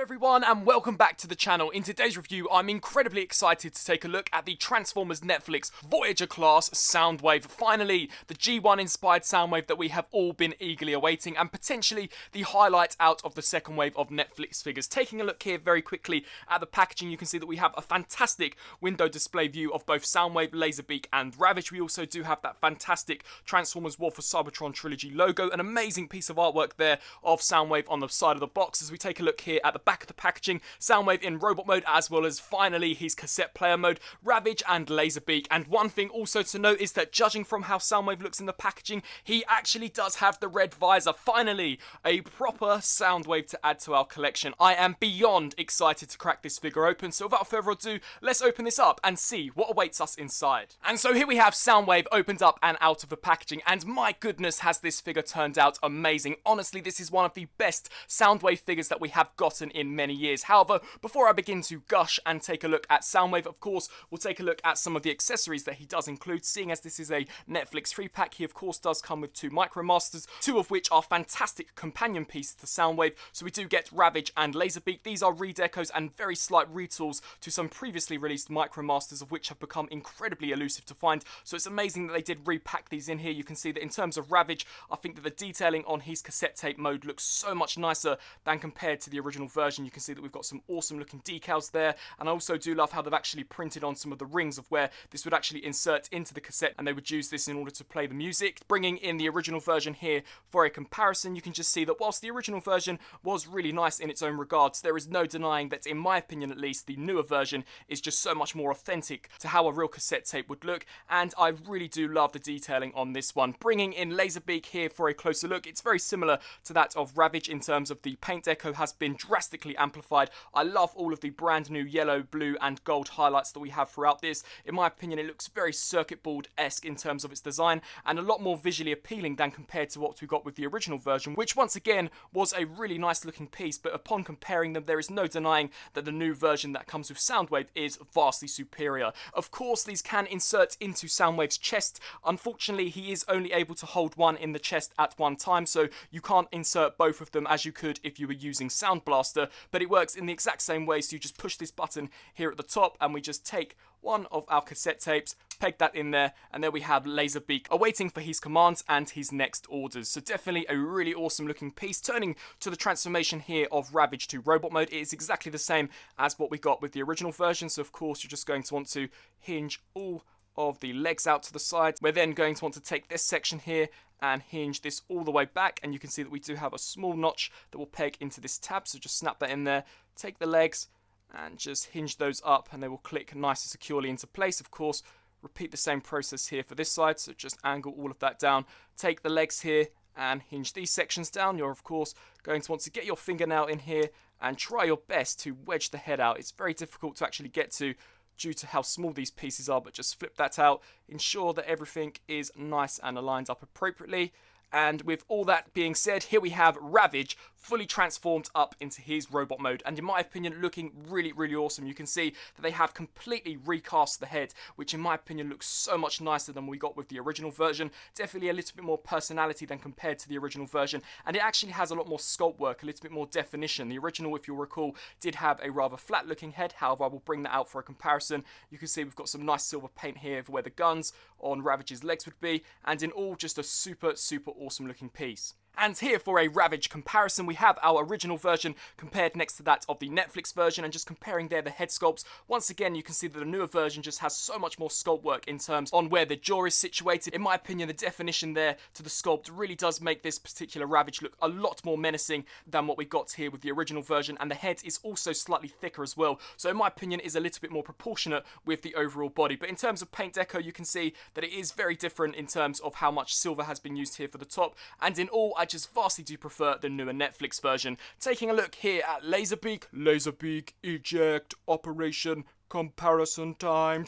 Hello everyone and welcome back to the channel. In today's review I'm incredibly excited to take a look at the Transformers Netflix Voyager class Soundwave. Finally, the G1 inspired Soundwave that we have all been eagerly awaiting, and potentially the highlight out of the second wave of Netflix figures. Taking a look here very quickly at the packaging, you can see that we have a fantastic window display view of both Soundwave, Laserbeak and Ravage. We also do have that fantastic Transformers War for Cybertron trilogy logo, an amazing piece of artwork there of Soundwave on the side of the box. As we take a look here at the back of the packaging, Soundwave in robot mode, as well as finally his cassette player mode, Ravage and Laserbeak. And one thing also to note is that judging from how Soundwave looks in the packaging, he actually does have the red visor. Finally, a proper Soundwave to add to our collection. I am beyond excited to crack this figure open, so without further ado, let's open this up and see what awaits us inside. And so here we have Soundwave opened up and out of the packaging, and my goodness has this figure turned out amazing. Honestly, this is one of the best Soundwave figures that we have gotten in many years. However, before I begin to gush and take a look at Soundwave, of course, we'll take a look at some of the accessories that he does include. Seeing as this is a Netflix 3-pack, he of course does come with two Micromasters, two of which are fantastic companion pieces to Soundwave. So we do get Ravage and Laserbeak. These are redecos and very slight retools to some previously released Micromasters, of which have become incredibly elusive to find. So it's amazing that they did repack these in here. You can see that in terms of Ravage, I think that the detailing on his cassette tape mode looks so much nicer than compared to the original version. You can see that we've got some awesome looking decals there, and I also do love how they've actually printed on some of the rings of where this would actually insert into the cassette, and they would use this in order to play the music. Bringing in the original version here for a comparison, you can just see that whilst the original version was really nice in its own regards, there is no denying that, in my opinion at least, the newer version is just so much more authentic to how a real cassette tape would look, and I really do love the detailing on this one. Bringing in Laserbeak here for a closer look, it's very similar to that of Ravage in terms of the paint deco has been drastically amplified. I love all of the brand new yellow, blue and gold highlights that we have throughout this. In my opinion, it looks very circuit board-esque in terms of its design, and a lot more visually appealing than compared to what we got with the original version, which once again was a really nice looking piece, but upon comparing them, there is no denying that the new version that comes with Soundwave is vastly superior. Of course, these can insert into Soundwave's chest. Unfortunately, he is only able to hold one in the chest at one time, so you can't insert both of them as you could if you were using Sound Blaster, but it works in the exact same way. So you just push this button here at the top, and we just take one of our cassette tapes, peg that in there, and there we have Laserbeak awaiting for his commands and his next orders. So definitely a really awesome looking piece. Turning to the transformation here of Ravage to robot mode, it is exactly the same as what we got with the original version. So of course you're just going to want to hinge all of the legs out to the side. We're then going to want to take this section here and hinge this all the way back, and you can see that we do have a small notch that will peg into this tab, so just snap that in there, take the legs and just hinge those up, and they will click nice and securely into place. Of course, repeat the same process here for this side, so just angle all of that down, take the legs here and hinge these sections down. You're of course going to want to get your fingernail in here and try your best to wedge the head out. It's very difficult to actually get to due to how small these pieces are, but just flip that out, ensure that everything is nice and aligned up appropriately. And with all that being said, here we have Ravage fully transformed up into his robot mode, and in my opinion looking really, really awesome. You can see that they have completely recast the head, which in my opinion looks so much nicer than we got with the original version. Definitely a little bit more personality than compared to the original version, and it actually has a lot more sculpt work, a little bit more definition. The original, if you'll recall, did have a rather flat looking head. However, I will bring that out for a comparison. You can see we've got some nice silver paint here for where the guns on Ravage's legs would be, and in all just a super awesome looking piece. And here for a Ravage comparison, we have our original version compared next to that of the Netflix version, and just comparing there the head sculpts. Once again, you can see that the newer version just has so much more sculpt work in terms on where the jaw is situated. In my opinion, the definition there to the sculpt really does make this particular Ravage look a lot more menacing than what we got here with the original version, and the head is also slightly thicker as well. So in my opinion, is a little bit more proportionate with the overall body. But in terms of paint deco, you can see that it is very different in terms of how much silver has been used here for the top, and in all, I just vastly do prefer the newer Netflix version. Taking a look here at Laserbeak, eject, operation, comparison time.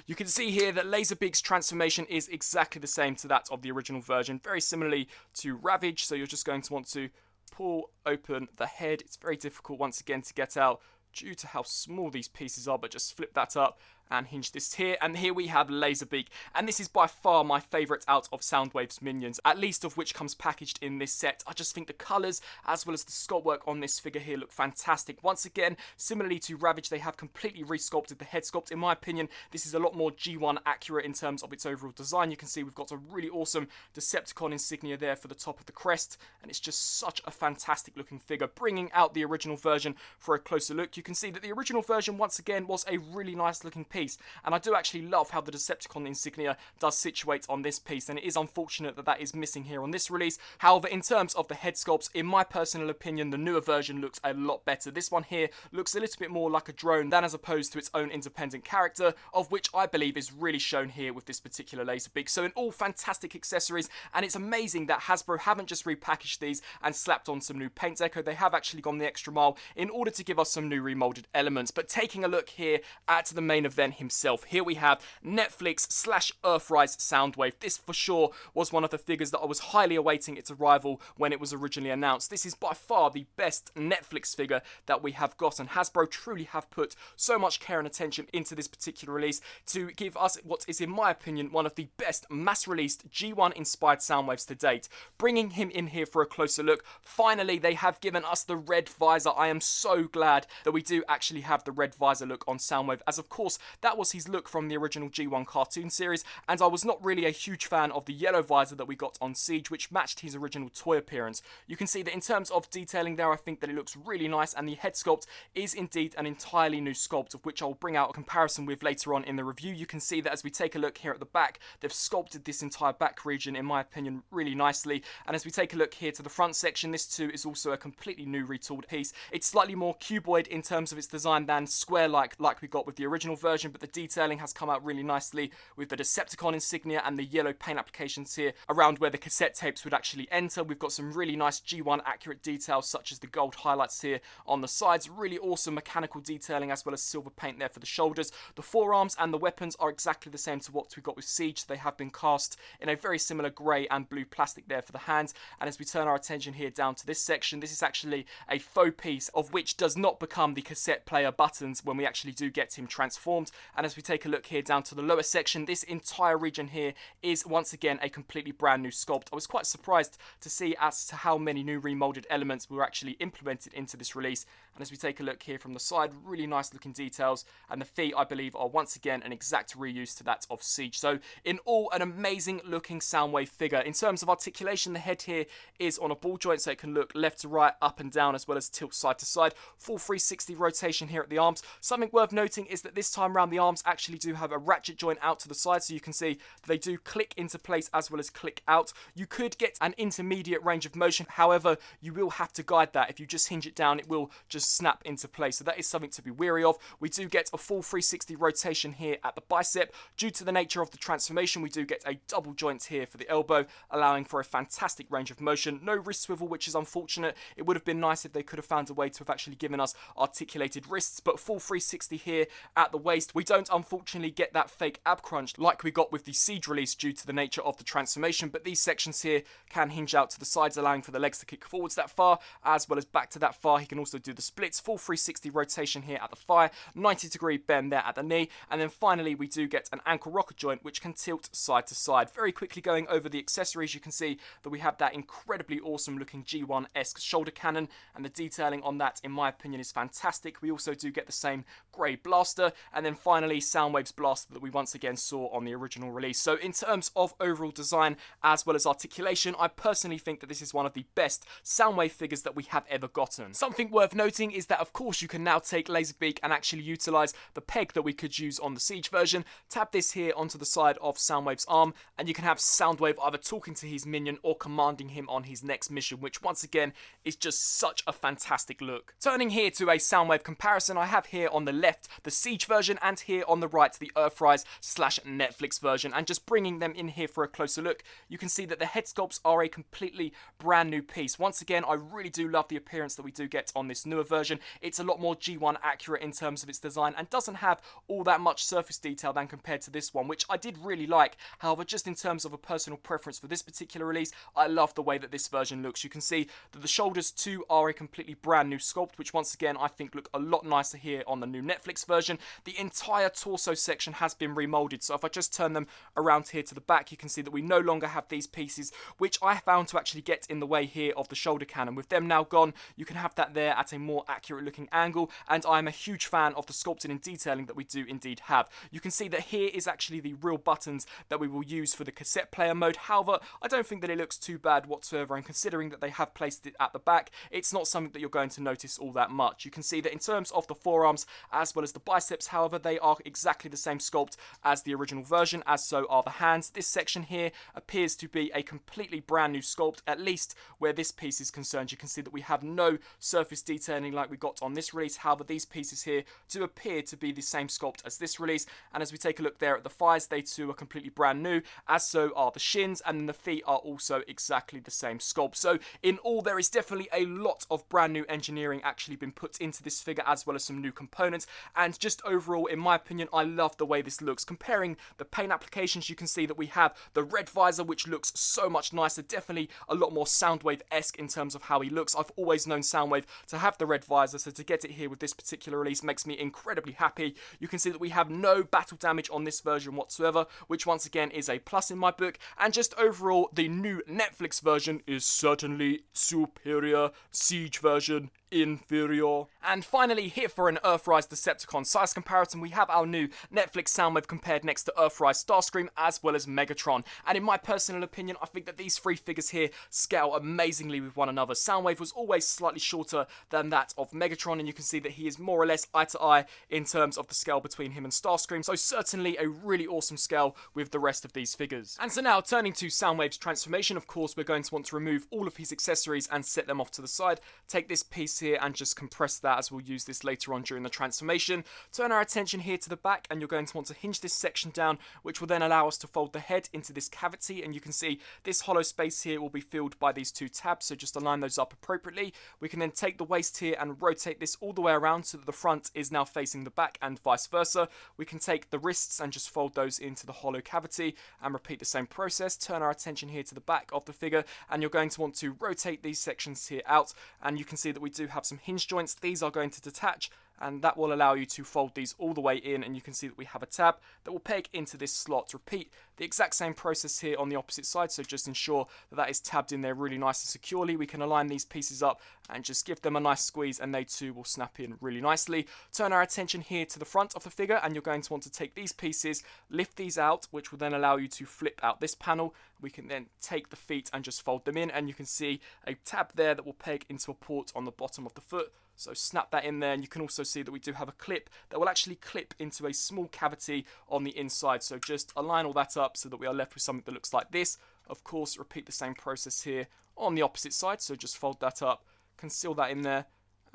You can see here that Laserbeak's transformation is exactly the same to that of the original version, very similarly to Ravage. So you're just going to want to pull open the head. It's very difficult once again to get out due to how small these pieces are, but just flip that up and hinge this here, and here we have Laserbeak, and this is by far my favourite out of Soundwave's minions, at least of which comes packaged in this set. I just think the colours as well as the sculpt work on this figure here look fantastic. Once again, similarly to Ravage, they have completely resculpted the head sculpt. In my opinion, this is a lot more G1 accurate in terms of its overall design. You can see we've got a really awesome Decepticon insignia there for the top of the crest, and it's just such a fantastic looking figure. Bringing out the original version for a closer look, you can see that the original version once again was a really nice looking piece, and I do actually love how the Decepticon insignia does situate on this piece, and it is unfortunate that that is missing here on this release. However, in terms of the head sculpts, in my personal opinion, the newer version looks a lot better. This one here looks a little bit more like a drone than as opposed to its own independent character, of which I believe is really shown here with this particular Laserbeak. So in all, fantastic accessories, and it's amazing that Hasbro haven't just repackaged these and slapped on some new paint deco. They have actually gone the extra mile in order to give us some new remolded elements. But taking a look here at the main event himself, here we have Netflix / Earthrise Soundwave. This for sure was one of the figures that I was highly awaiting its arrival when it was originally announced. This is by far the best Netflix figure that we have gotten. Hasbro truly have put so much care and attention into this particular release to give us what is, in my opinion, one of the best mass-released G1 inspired Soundwaves to date. Bringing him in here for a closer look, finally they have given us the red visor. I am so glad that we do actually have the red visor look on Soundwave, as of course that was his look from the original G1 cartoon series, and I was not really a huge fan of the yellow visor that we got on Siege, which matched his original toy appearance. You can see that in terms of detailing there, I think that it looks really nice, and the head sculpt is indeed an entirely new sculpt, of which I'll bring out a comparison with later on in the review. You can see that as we take a look here at the back, they've sculpted this entire back region, in my opinion, really nicely. And as we take a look here to the front section, this too is also a completely new retooled piece. It's slightly more cuboid in terms of its design than square-like we got with the original version, but the detailing has come out really nicely with the Decepticon insignia and the yellow paint applications here around where the cassette tapes would actually enter. We've got some really nice G1 accurate details, such as the gold highlights here on the sides. Really awesome mechanical detailing, as well as silver paint there for the shoulders. The forearms and the weapons are exactly the same to what we got with Siege. They have been cast in a very similar grey and blue plastic there for the hands. And as we turn our attention here down to this section, this is actually a faux piece, of which does not become the cassette player buttons when we actually do get him transformed. And as we take a look here down to the lower section, this entire region here is once again a completely brand new sculpt. I was quite surprised to see as to how many new remolded elements were actually implemented into this release. And as we take a look here from the side, really nice looking details, and the feet, I believe, are once again an exact reuse to that of Siege. So in all, an amazing looking Soundwave figure. In terms of articulation, the head here is on a ball joint, so it can look left to right, up and down, as well as tilt side to side. Full 360 rotation here at the arms. Something worth noting is that this time around the arms actually do have a ratchet joint out to the side, so you can see that they do click into place as well as click out. You could get an intermediate range of motion, however, you will have to guide that. If you just hinge it down, it will just snap into place, so that is something to be wary of. We do get a full 360 rotation here at the bicep. Due to the nature of the transformation, we do get a double joint here for the elbow, allowing for a fantastic range of motion. No wrist swivel, which is unfortunate. It would have been nice if they could have found a way to have actually given us articulated wrists, but full 360 here at the waist. We don't unfortunately get that fake ab crunch like we got with the Siege release due to the nature of the transformation, but these sections here can hinge out to the sides, allowing for the legs to kick forwards that far as well as back to that far. He can also do the splits. Full 360 rotation here at the thigh, 90-degree bend there at the knee, and then finally we do get an ankle rocker joint which can tilt side to side. Very quickly going over the accessories, you can see that we have that incredibly awesome looking G1-esque shoulder cannon, and the detailing on that in my opinion is fantastic. We also do get the same grey blaster, and then finally Soundwave's blaster that we once again saw on the original release. So in terms of overall design as well as articulation, I personally think that this is one of the best Soundwave figures that we have ever gotten. Something worth noting is that of course you can now take Laserbeak and actually utilise the peg that we could use on the Siege version. Tap this here onto the side of Soundwave's arm, and you can have Soundwave either talking to his minion or commanding him on his next mission, which once again is just such a fantastic look. Turning here to a Soundwave comparison, I have here on the left the Siege version and here on the right the Earthrise / Netflix version, and just bringing them in here for a closer look, you can see that the head sculpts are a completely brand new piece. Once again, I really do love the appearance that we do get on this newer version. It's a lot more G1 accurate in terms of its design and doesn't have all that much surface detail than compared to this one, which I did really like. However, just in terms of a personal preference for this particular release, I love the way that this version looks. You can see that the shoulders too are a completely brand new sculpt, which once again I think look a lot nicer here on the new Netflix version. The entire torso section has been remolded. So if I just turn them around here to the back, you can see that we no longer have these pieces, which I found to actually get in the way here of the shoulder cannon. With them now gone, you can have that there at a more accurate looking angle, and I'm a huge fan of the sculpting and detailing that we do indeed have. You can see that here is actually the real buttons that we will use for the cassette player mode. However, I don't think that it looks too bad whatsoever, and considering that they have placed it at the back, it's not something that you're going to notice all that much. You can see that in terms of the forearms as well as the biceps, however, they are exactly the same sculpt as the original version, as so are the hands. This section here appears to be a completely brand new sculpt, at least where this piece is concerned. You can see that we have no surface detailing like we got on this release. However, these pieces here do appear to be the same sculpt as this release, and as we take a look there at the thighs, they too are completely brand new, as so are the shins, and then the feet are also exactly the same sculpt. So in all, there is definitely a lot of brand new engineering actually been put into this figure, as well as some new components, and just overall, in my opinion, I love the way this looks. Comparing the paint applications, you can see that we have the red visor, which looks so much nicer, definitely a lot more Soundwave-esque in terms of how he looks. I've always known Soundwave to have the red visor, so to get it here with this particular release makes me incredibly happy. You can see that we have no battle damage on this version whatsoever, which once again is a plus in my book, and just overall, the new Netflix version is certainly superior. Siege version inferior. And finally, here for an Earthrise Decepticon size comparison, we have our new Netflix Soundwave compared next to Earthrise Starscream as well as Megatron. And in my personal opinion, I think that these three figures here scale amazingly with one another. Soundwave was always slightly shorter than that of Megatron, and you can see that he is more or less eye to eye in terms of the scale between him and Starscream. So certainly a really awesome scale with the rest of these figures. And so now, turning to Soundwave's transformation, of course, we're going to want to remove all of his accessories and set them off to the side. Take this piece here and just compress that, as we'll use this later on during the transformation. Turn our attention here to the back, and you're going to want to hinge this section down, which will then allow us to fold the head into this cavity, and you can see this hollow space here will be filled by these two tabs, so just align those up appropriately. We can then take the waist here and rotate this all the way around so that the front is now facing the back and vice versa. We can take the wrists and just fold those into the hollow cavity and repeat the same process. Turn our attention here to the back of the figure, and you're going to want to rotate these sections here out, and you can see that we do have some hinge joints. These are going to detach, and that will allow you to fold these all the way in, and you can see that we have a tab that will peg into this slot. Repeat the exact same process here on the opposite side, so just ensure that that is tabbed in there really nice and securely. We can align these pieces up and just give them a nice squeeze, and they too will snap in really nicely. Turn our attention here to the front of the figure, and you're going to want to take these pieces, lift these out, which will then allow you to flip out this panel. We can then take the feet and just fold them in, and you can see a tab there that will peg into a port on the bottom of the foot. So snap that in there, and you can also see that we do have a clip that will actually clip into a small cavity on the inside. So just align all that up so that we are left with something that looks like this. Of course, repeat the same process here on the opposite side. So just fold that up, conceal that in there,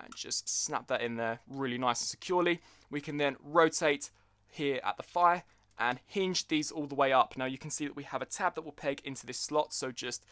and just snap that in there really nice and securely. We can then rotate here at the thigh and hinge these all the way up. Now you can see that we have a tab that will peg into this slot, so just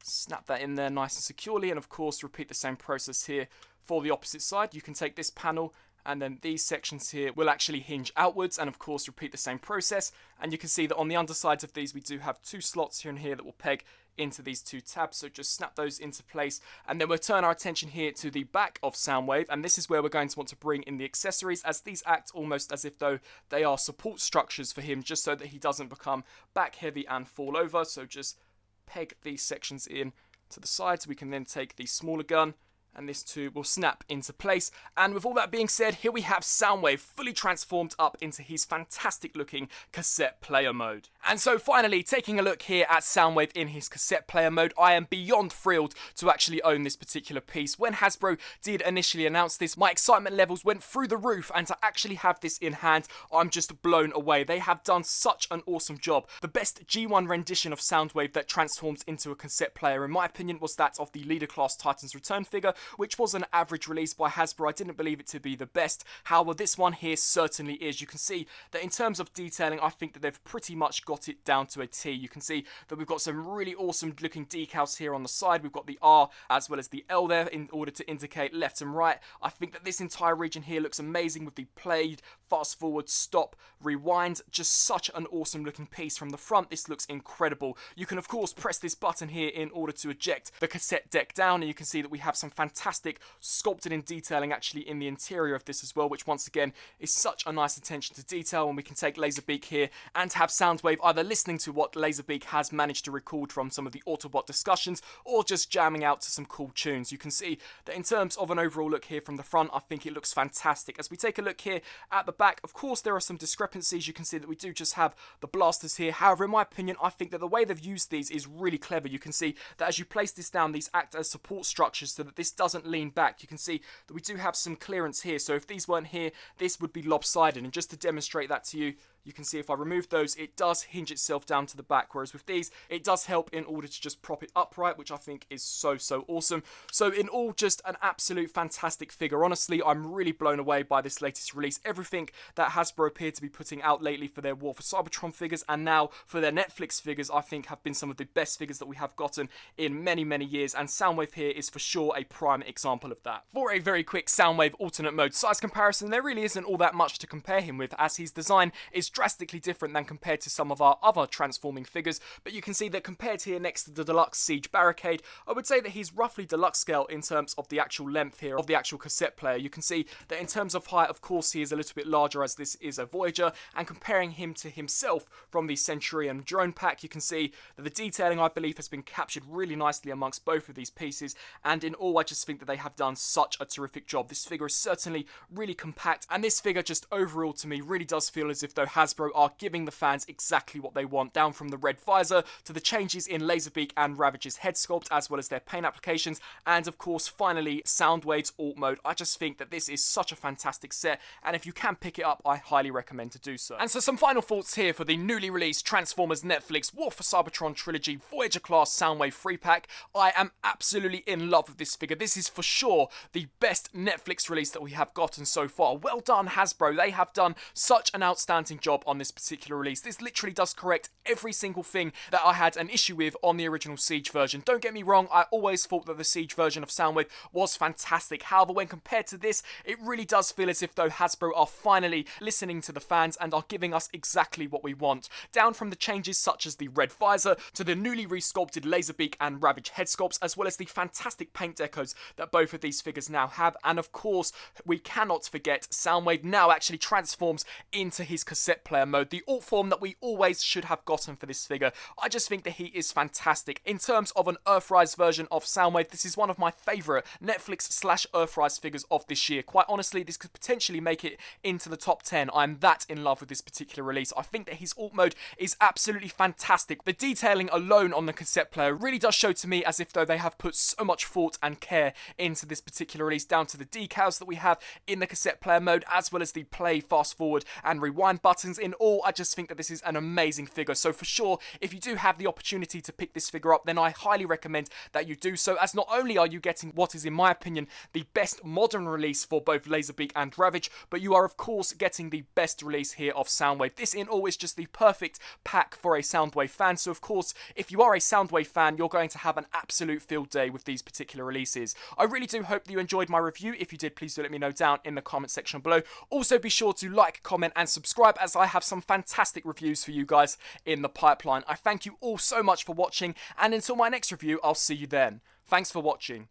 snap that in there nice and securely, and of course repeat the same process here for the opposite side. You can take this panel, and then these sections here will actually hinge outwards, and of course repeat the same process. And you can see that on the undersides of these we do have two slots here and here that will peg into these two tabs, so just snap those into place. And then we'll turn our attention here to the back of Soundwave, and this is where we're going to want to bring in the accessories, as these act almost as if though they are support structures for him, just so that he doesn't become back heavy and fall over. So just peg these sections in to the sides. We can then take the smaller gun, and this too will snap into place. And with all that being said, here we have Soundwave fully transformed up into his fantastic looking cassette player mode. And so finally, taking a look here at Soundwave in his cassette player mode, I am beyond thrilled to actually own this particular piece. When Hasbro did initially announce this, my excitement levels went through the roof, and to actually have this in hand, I'm just blown away. They have done such an awesome job. The best G1 rendition of Soundwave that transforms into a cassette player, in my opinion, was that of the Leader Class Titans Return figure, which was an average release by Hasbro. I didn't believe it to be the best. However, this one here certainly is. You can see that in terms of detailing, I think that they've pretty much got got it down to a T. You can see that we've got some really awesome looking decals here on the side. We've got the R as well as the L there in order to indicate left and right. I think that this entire region here looks amazing with the played, fast forward, stop, rewind. Just such an awesome looking piece from the front. This looks incredible. You can of course press this button here in order to eject the cassette deck down, and you can see that we have some fantastic sculpted in detailing actually in the interior of this as well, which once again is such a nice attention to detail. And we can take Laserbeak here and have Soundwave either listening to what Laserbeak has managed to record from some of the Autobot discussions or just jamming out to some cool tunes. You can see that in terms of an overall look here from the front, I think it looks fantastic. As we take a look here at the back, of course there are some discrepancies. You can see that we do just have the blasters here. However, in my opinion, I think that the way they've used these is really clever. You can see that as you place this down, these act as support structures so that this doesn't lean back. You can see that we do have some clearance here, so if these weren't here, this would be lopsided. And just to demonstrate that to you, you can see if I remove those, it does hinge itself down to the back, whereas with these, it does help in order to just prop it upright, which I think is so awesome. So in all, just an absolute fantastic figure. Honestly, I'm really blown away by this latest release. Everything that Hasbro appeared to be putting out lately for their War for Cybertron figures and now for their Netflix figures, I think have been some of the best figures that we have gotten in many years, and Soundwave here is for sure a prime example of that. For a very quick Soundwave alternate mode size comparison, there really isn't all that much to compare him with, as his design is drastically different than compared to some of our other transforming figures, but you can see that compared here next to the Deluxe Siege Barricade, I would say that he's roughly deluxe scale in terms of the actual length here of the actual cassette player. You can see that in terms of height, of course, he is a little bit larger as this is a Voyager, and comparing him to himself from the Centurion drone pack, you can see that the detailing, I believe, has been captured really nicely amongst both of these pieces, and in all, I just think that they have done such a terrific job. This figure is certainly really compact, and this figure just overall to me really does feel as if though Hasbro are giving the fans exactly what they want, down from the red visor to the changes in Laserbeak and Ravage's head sculpt as well as their paint applications, and of course finally Soundwave's alt mode. I just think that this is such a fantastic set, and if you can pick it up, I highly recommend to do so. And so some final thoughts here for the newly released Transformers Netflix War for Cybertron Trilogy Voyager Class Soundwave 3-pack. I am absolutely in love with this figure. This is for sure the best Netflix release that we have gotten so far. Well done Hasbro, they have done such an outstanding job on this particular release. This literally does correct every single thing that I had an issue with on the original Siege version. Don't get me wrong, I always thought that the Siege version of Soundwave was fantastic. However, when compared to this, it really does feel as if though Hasbro are finally listening to the fans and are giving us exactly what we want. Down from the changes such as the red visor to the newly resculpted Laserbeak and Ravage head sculpts, as well as the fantastic paint decos that both of these figures now have. And of course, we cannot forget Soundwave now actually transforms into his cassette player mode, the alt form that we always should have gotten for this figure. I just think that he is fantastic. In terms of an Earthrise version of Soundwave, this is one of my favourite Netflix/Earthrise figures of this year. Quite honestly, this could potentially make it into the top 10. I'm that in love with this particular release. I think that his alt mode is absolutely fantastic. The detailing alone on the cassette player really does show to me as if though they have put so much thought and care into this particular release, down to the decals that we have in the cassette player mode, as well as the play, fast forward and rewind buttons. In all, I just think that this is an amazing figure. So for sure, if you do have the opportunity to pick this figure up, then I highly recommend that you do so, as not only are you getting what is in my opinion the best modern release for both Laserbeak and Ravage, but you are of course getting the best release here of Soundwave. This in all is just the perfect pack for a Soundwave fan. So of course, if you are a Soundwave fan, you're going to have an absolute field day with these particular releases. I really do hope that you enjoyed my review. If you did, please do let me know down in the comment section below. Also be sure to like, comment and subscribe, as I have some fantastic reviews for you guys in the pipeline. I thank you all so much for watching, and until my next review, I'll see you then. Thanks for watching.